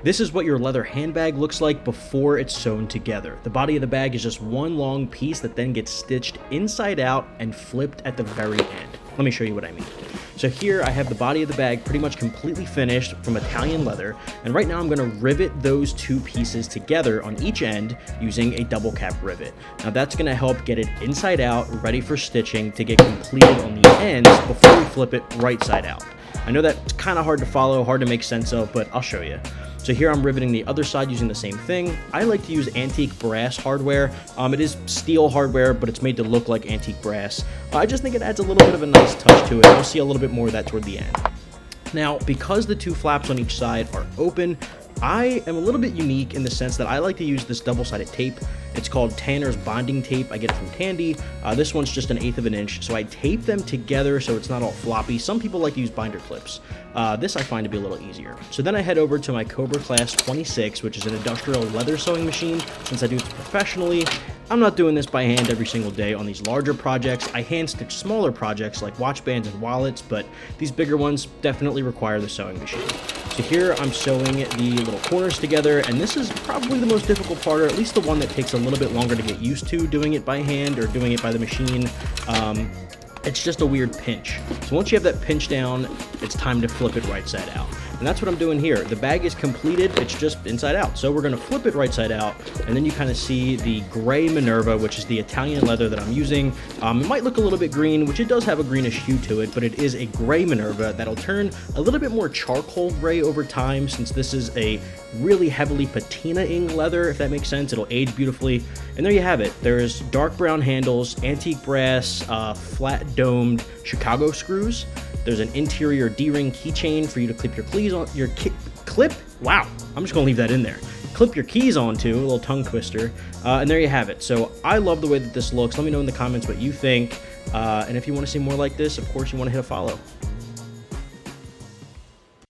This is what your leather handbag looks like before it's sewn together. The body of the bag is just one long piece that then gets stitched inside out and flipped at the very end. Let me show you what I mean. So here I have the body of the bag pretty much completely finished from Italian leather, and right now I'm going to rivet those two pieces together on each end using a double cap rivet. Now that's going to help get it inside out, ready for stitching to get completed on the ends before we flip it right side out. I know that's kind of hard to follow, hard to make sense of, but I'll show you. So here I'm riveting the other side using the same thing. I like to use antique brass hardware. It is steel hardware, but it's made to look like antique brass. I just think it adds a little bit of a nice touch to it. You'll see a little bit more of that toward the end. Now, because the two flaps on each side are open, I am a little bit unique in the sense that I like to use this double-sided tape. It's called Tanner's bonding tape. I get it from Tandy. This one's just 1/8 of an inch, so I tape them together so it's not all floppy. Some people like to use binder clips. This I find to be a little easier. So then I head over to my Cobra Class 26, which is an industrial leather sewing machine. Since I do this professionally, I'm not doing this by hand every single day on these larger projects. I hand stitch smaller projects like watch bands and wallets, but these bigger ones definitely require the sewing machine. So here I'm sewing the little corners together, and this is probably the most difficult part, or at least the one that takes a little bit longer to get used to doing it by hand or doing it by the machine. It's just a weird pinch. So once you have that pinch down, it's time to flip it right side out. And that's what I'm doing here. The bag is completed, it's just inside out. So we're gonna flip it right side out, and then you kind of see the gray Minerva, which is the Italian leather that I'm using. It might look a little bit green, which it does have a greenish hue to it, but it is a gray Minerva that'll turn a little bit more charcoal gray over time, since this is a really heavily patina-ing leather, if that makes sense. It'll age beautifully. And there you have it. There's dark brown handles, antique brass, flat domed Chicago screws. There's an interior D-ring keychain for you to clip your keys on. Wow, I'm just gonna leave that in there. Clip your keys onto, a little tongue twister, and there you have it. So I love the way that this looks. Let me know in the comments what you think, and if you want to see more like this, of course you want to hit a follow.